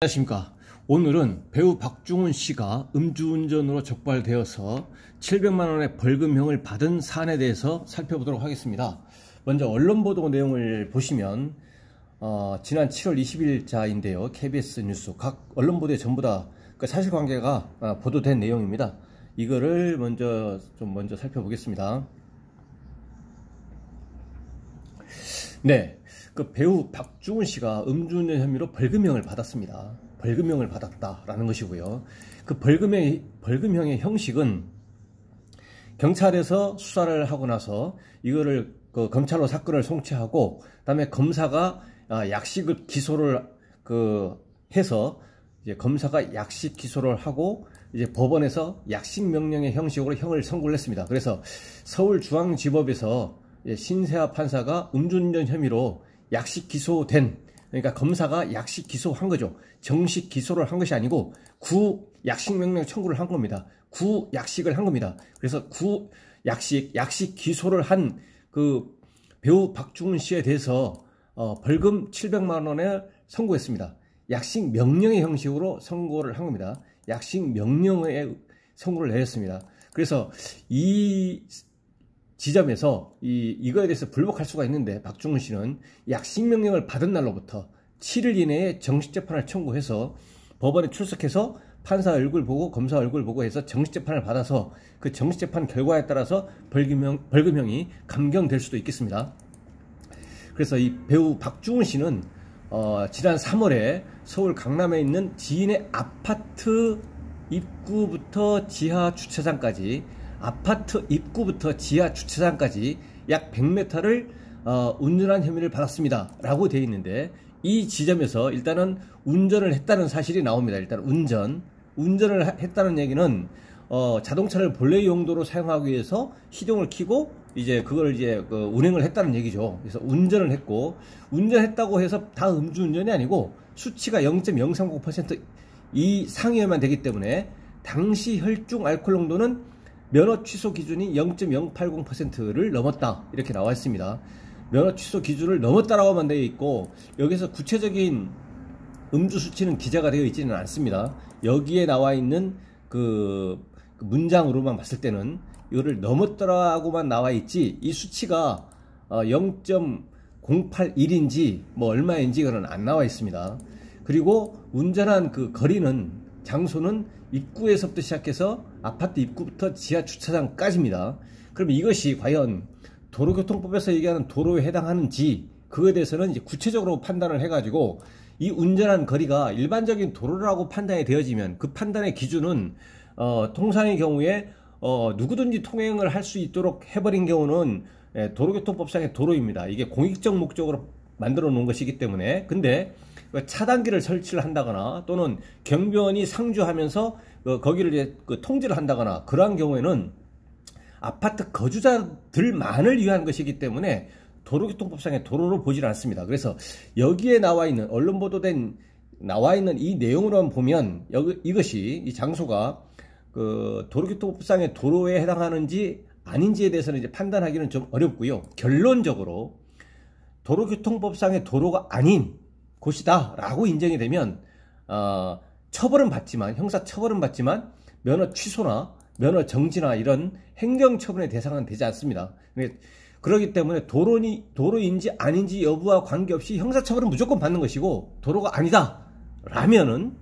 안녕하십니까. 오늘은 배우 박중훈 씨가 음주운전으로 적발되어서 700만원의 벌금형을 받은 사안에 대해서 살펴보도록 하겠습니다. 먼저 언론 보도 내용을 보시면 지난 7월 20일자인데요. KBS 뉴스 각 언론 보도에 전부 다 사실관계가 보도된 내용입니다. 이거를 먼저 살펴보겠습니다. 네. 그 배우 박중훈 씨가 음주운전 혐의로 벌금형을 받았습니다. 벌금형을 받았다라는 것이고요. 그 벌금형의 형식은 경찰에서 수사를 하고 나서 이거를 검찰로 사건을 송치하고 그다음에 검사가 약식 기소를 해서 이제 검사가 약식 기소를 하고 이제 법원에서 약식 명령의 형식으로 형을 선고를 했습니다. 그래서 서울중앙지법에서 신세아 판사가 음주운전 혐의로 약식 기소된, 그러니까 검사가 약식 기소한 거죠. 정식 기소를 한 것이 아니고 구약식 명령 청구를 한 겁니다. 구약식을 한 겁니다. 그래서 약식 기소를 한 그 배우 박중훈 씨에 대해서 벌금 700만 원을 선고했습니다. 약식 명령의 형식으로 선고를 한 겁니다. 약식 명령의 선고를 내렸습니다. 그래서 이 지점에서 이거에 대해서 불복할 수가 있는데, 박중훈 씨는 약식 명령을 받은 날로부터 7일 이내에 정식 재판을 청구해서 법원에 출석해서 판사 얼굴 보고 검사 얼굴 보고 해서 정식 재판을 받아서 그 정식 재판 결과에 따라서 벌금형이 감경될 수도 있겠습니다. 그래서 이 배우 박중훈 씨는 지난 3월에 서울 강남에 있는 지인의 아파트 입구부터 지하 주차장까지 약 100m를 운전한 혐의를 받았습니다 라고 되어 있는데, 이 지점에서 일단은 운전을 했다는 사실이 나옵니다. 일단 운전을 했다는 얘기는 자동차를 본래 용도로 사용하기 위해서 시동을 켜고 이제 그걸 운행을 했다는 얘기죠. 그래서 운전을 했고, 운전했다고 해서 다 음주운전이 아니고 수치가 0.030% 이상이어야만 되기 때문에 당시 혈중 알코올 농도는 면허 취소 기준이 0.080%를 넘었다 이렇게 나와 있습니다. 면허 취소 기준을 넘었다라고만 되어 있고, 여기서 구체적인 음주 수치는 기재가 되어 있지는 않습니다. 여기에 나와 있는 그 문장으로만 봤을 때는 이거를 넘었더라고만 나와 있지, 이 수치가 0.081인지 뭐 얼마인지 그건 안 나와 있습니다. 그리고 운전한 그 거리는, 장소는 입구에서부터 시작해서 아파트 입구부터 지하 주차장까지입니다. 그럼 이것이 과연 도로교통법에서 얘기하는 도로에 해당하는지, 그거에 대해서는 이제 구체적으로 판단을 해가지고 이 운전한 거리가 일반적인 도로라고 판단이 되어지면 그 판단의 기준은 통상의 경우에 누구든지 통행을 할 수 있도록 해버린 경우는 도로교통법상의 도로입니다. 이게 공익적 목적으로 만들어 놓은 것이기 때문에. 근데 차단기를 설치를 한다거나 또는 경비원이 상주하면서 거기를 이제 통제를 한다거나 그러한 경우에는 아파트 거주자들만을 위한 것이기 때문에 도로교통법상의 도로로 보질 않습니다. 그래서 여기에 나와 있는, 언론 보도된 나와 있는 이 내용으로만 보면 이것이, 이 장소가 그 도로교통법상의 도로에 해당하는지 아닌지에 대해서는 이제 판단하기는 좀 어렵고요. 결론적으로 도로교통법상의 도로가 아닌 곳이다 라고 인정이 되면 처벌은 받지만, 형사 처벌은 받지만 면허 취소나 면허 정지나 이런 행정 처분의 대상은 되지 않습니다. 그렇기 때문에 도로인지 아닌지 여부와 관계없이 형사 처벌은 무조건 받는 것이고, 도로가 아니다 라면은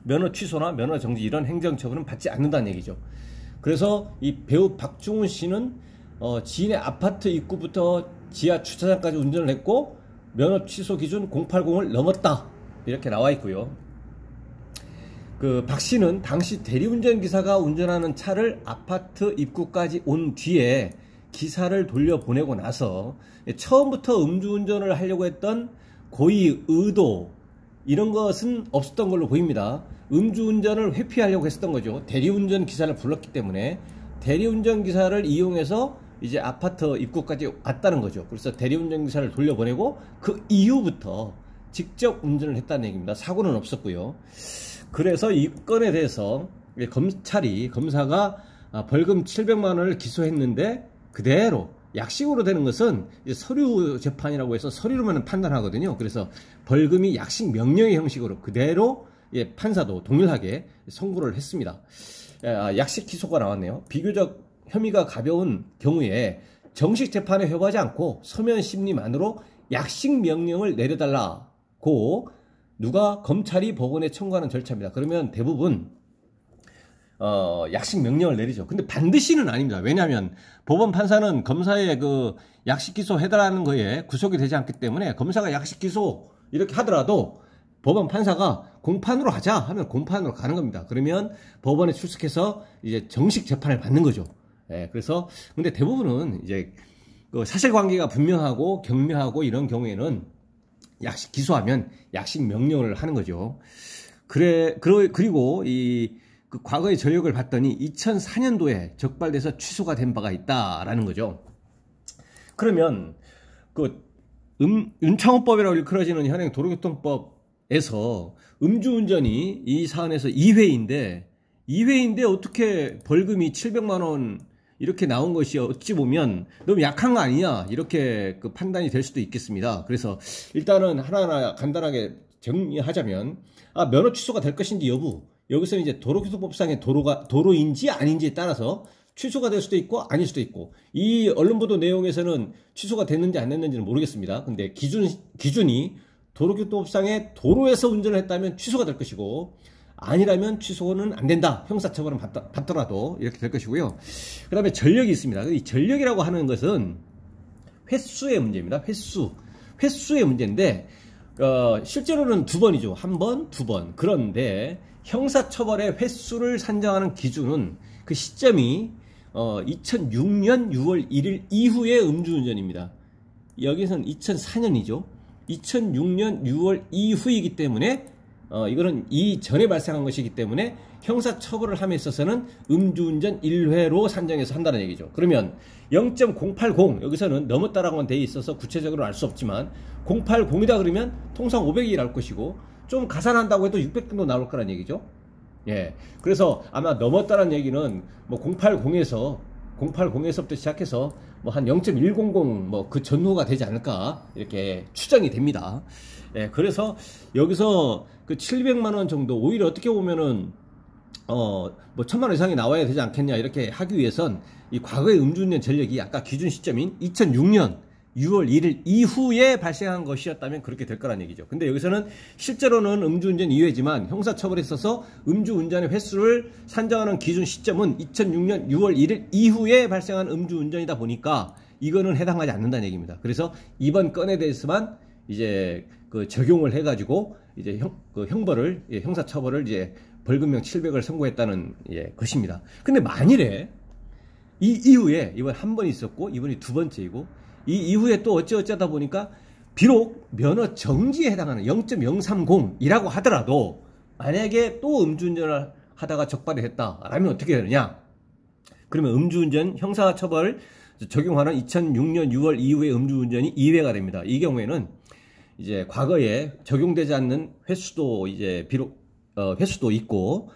면허 취소나 면허 정지 이런 행정 처분은 받지 않는다는 얘기죠. 그래서 이 배우 박중훈 씨는 지인의 아파트 입구부터 지하 주차장까지 운전을 했고 면허 취소 기준 080을 넘었다 이렇게 나와 있고요. 그 박 씨는 당시 대리운전 기사가 운전하는 차를 아파트 입구까지 온 뒤에 기사를 돌려보내고 나서 처음부터 음주운전을 하려고 했던 고의 의도 이런 것은 없었던 걸로 보입니다. 음주운전을 회피하려고 했었던 거죠. 대리운전 기사를 불렀기 때문에 대리운전 기사를 이용해서 이제 아파트 입구까지 왔다는 거죠. 그래서 대리운전 기사를 돌려보내고 그 이후부터 직접 운전을 했다는 얘기입니다. 사고는 없었고요. 그래서 이 건에 대해서 검사가 벌금 700만 원을 기소했는데 그대로 약식으로 되는 것은 이제 서류 재판이라고 해서 서류로만 판단하거든요. 그래서 벌금이 약식 명령의 형식으로 그대로 예, 판사도 동일하게 선고를 했습니다. 약식 기소가 나왔네요. 비교적 혐의가 가벼운 경우에 정식 재판에 회부하지 않고 서면 심리만으로 약식 명령을 내려달라고 누가 검찰이 법원에 청구하는 절차입니다. 그러면 대부분 약식 명령을 내리죠. 근데 반드시는 아닙니다. 왜냐하면 법원 판사는 검사의 그 약식 기소 해달라는 거에 구속이 되지 않기 때문에 검사가 약식 기소 이렇게 하더라도 법원 판사가 공판으로 하자 하면 공판으로 가는 겁니다. 그러면 법원에 출석해서 이제 정식 재판을 받는 거죠. 예, 그래서 근데 대부분은 이제 그 사실관계가 분명하고 경미하고 이런 경우에는 약식 기소하면 약식 명령을 하는 거죠. 그리고 그 과거의 전력을 봤더니 2004년도에 적발돼서 취소가 된 바가 있다라는 거죠. 그러면 그 윤창호법이라고 일컬어지는 현행 도로교통법에서 음주운전이 이 사안에서 2회인데 어떻게 벌금이 700만 원 이렇게 나온 것이 어찌 보면 너무 약한 거 아니냐 이렇게 그 판단이 될 수도 있겠습니다. 그래서 일단은 하나하나 간단하게 정리하자면 면허 취소가 될 것인지 여부, 여기서는 이제 도로교통법상의 도로인지 아닌지에 따라서 취소가 될 수도 있고 아닐 수도 있고, 이 언론 보도 내용에서는 취소가 됐는지 안 됐는지는 모르겠습니다. 근데 기준이 도로교통법상의 도로에서 운전을 했다면 취소가 될 것이고, 아니라면 취소는 안 된다. 형사처벌은 받더라도 이렇게 될 것이고요. 그 다음에 전력이 있습니다. 이 전력이라고 하는 것은 횟수의 문제입니다. 횟수의 문제인데, 실제로는 2번이죠. 1번, 2번. 그런데 형사처벌의 횟수를 산정하는 기준은 그 시점이 2006년 6월 1일 이후의 음주운전입니다. 여기서는 2004년이죠. 2006년 6월 이후이기 때문에 이거는 이전에 발생한 것이기 때문에 형사처벌을 함에 있어서는 음주운전 1회로 산정해서 한다는 얘기죠. 그러면 0.080 여기서는 넘었다라고만 돼 있어서 구체적으로 알 수 없지만 080이다 그러면 통상 500이 나올 것이고, 좀 가산한다고 해도 600 정도 나올 거란 얘기죠. 예. 그래서 아마 넘었다는 얘기는 뭐 080에서부터 시작해서 뭐 한 0.100 뭐 그 전후가 되지 않을까 이렇게 추정이 됩니다. 예. 그래서 여기서 그 700만 원 정도, 오히려 어떻게 보면은 뭐 1000만 원 이상이 나와야 되지 않겠냐 이렇게 하기 위해선 이 과거의 음주운전 전력이 아까 기준 시점인 2006년 6월 1일 이후에 발생한 것이었다면 그렇게 될 거란 얘기죠. 근데 여기서는 실제로는 음주운전 2회지만 형사처벌에 있어서 음주운전의 횟수를 산정하는 기준 시점은 2006년 6월 1일 이후에 발생한 음주운전이다 보니까 이거는 해당하지 않는다는 얘기입니다. 그래서 이번 건에 대해서만 이제 그 적용을 해가지고 이제 형벌을, 형사처벌을 이제 벌금형 700을 선고했다는 것입니다. 근데 만일에 이 이후에 이번 한 번 있었고 이번이 두 번째이고, 이 이후에 또 어쩌다 보니까 비록 면허 정지에 해당하는 0.030이라고 하더라도 만약에 또 음주운전을 하다가 적발이 됐다라면 어떻게 되느냐? 그러면 음주운전 형사처벌 적용하는 2006년 6월 이후의 음주운전이 2회가 됩니다. 이 경우에는 이제 과거에 적용되지 않는 횟수도 이제 비록 횟수도 있고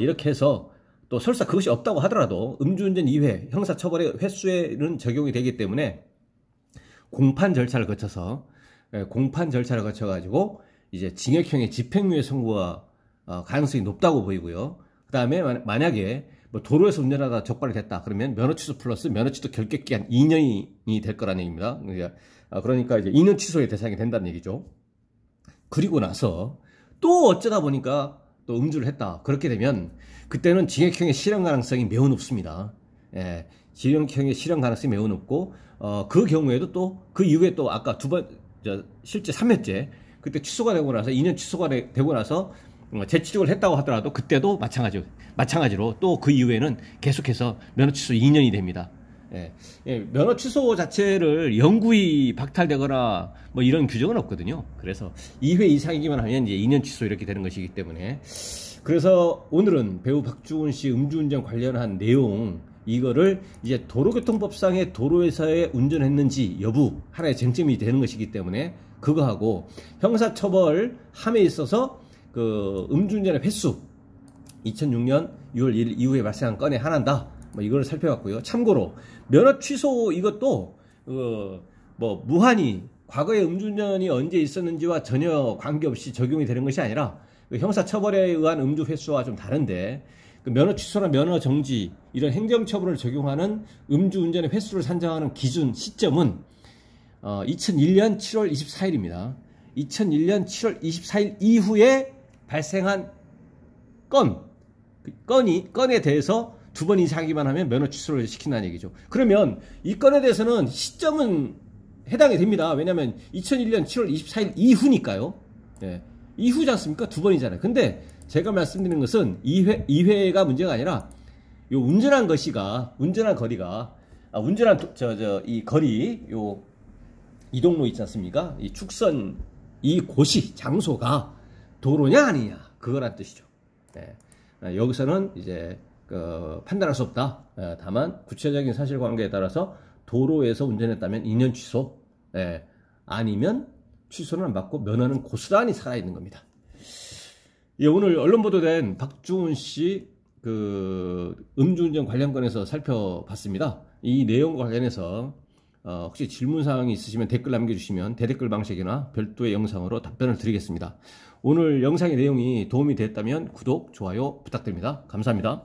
이렇게 해서 또 설사 그것이 없다고 하더라도 음주운전 2회 형사처벌의 횟수에는 적용이 되기 때문에 공판 절차를 거쳐가지고 이제 징역형의 집행유예 선고가 가능성이 높다고 보이고요. 그 다음에 만약에 뭐 도로에서 운전하다 적발이 됐다 그러면 면허 취소 플러스 면허 취소 결격 기간 2년이 될 거라는 얘기입니다. 그러니까 이제 2년 취소의 대상이 된다는 얘기죠. 그리고 나서 또 어쩌다 보니까 또 음주를 했다. 그렇게 되면 그때는 징역형의 실현 가능성이 매우 높습니다. 예, 징역형의 실현 가능성이 매우 높고, 그 경우에도 또 그 이후에 또 아까 실제 3회째 그때 취소가 되고 나서 2년 취소가 되고 나서 재취득을 했다고 하더라도 그때도 마찬가지로 또 그 이후에는 계속해서 면허 취소 2년이 됩니다. 면허 취소 자체를 영구히 박탈되거나 뭐 이런 규정은 없거든요. 그래서 2회 이상이기만 하면 이제 2년 취소 이렇게 되는 것이기 때문에, 그래서 오늘은 배우 박주훈 씨 음주운전 관련한 내용, 이거를 이제 도로교통법상의 도로에서의 운전했는지 여부 하나의 쟁점이 되는 것이기 때문에 그거하고 형사처벌 함에 있어서 그 음주운전의 횟수 2006년 6월 1일 이후에 발생한 건에 한한다. 뭐 이걸 살펴봤고요. 참고로 면허 취소 이것도 뭐 무한히 과거에 음주운전이 언제 있었는지와 전혀 관계없이 적용이 되는 것이 아니라 그 형사처벌에 의한 음주 횟수와 좀 다른데 그 면허 취소나 면허 정지 이런 행정처벌을 적용하는 음주운전의 횟수를 산정하는 기준 시점은 2001년 7월 24일입니다. 2001년 7월 24일 이후에 발생한 건에 대해서 두 번 이상이기만 하면 면허 취소를 시킨다는 얘기죠. 그러면 이 건에 대해서는 시점은 해당이 됩니다. 왜냐하면 2001년 7월 24일 이후니까요. 네. 이후지 않습니까? 두 번이잖아요. 근데 제가 말씀드리는 것은 2회가 문제가 아니라 요 운전한 거리가 이 거리 요 이동로 있지 않습니까? 이 축선 이 곳이 장소가 도로냐 아니냐 그거란 뜻이죠. 네. 여기서는 이제 판단할 수 없다. 다만 구체적인 사실관계에 따라서 도로에서 운전했다면 2년 취소, 아니면 취소는 안 받고 면허는 고스란히 살아있는 겁니다. 예, 오늘 언론 보도된 박주훈 씨 음주운전 관련 건에서 살펴봤습니다. 이 내용과 관련해서 혹시 질문사항이 있으시면 댓글 남겨주시면 대댓글 방식이나 별도의 영상으로 답변을 드리겠습니다. 오늘 영상의 내용이 도움이 됐다면 구독, 좋아요 부탁드립니다. 감사합니다.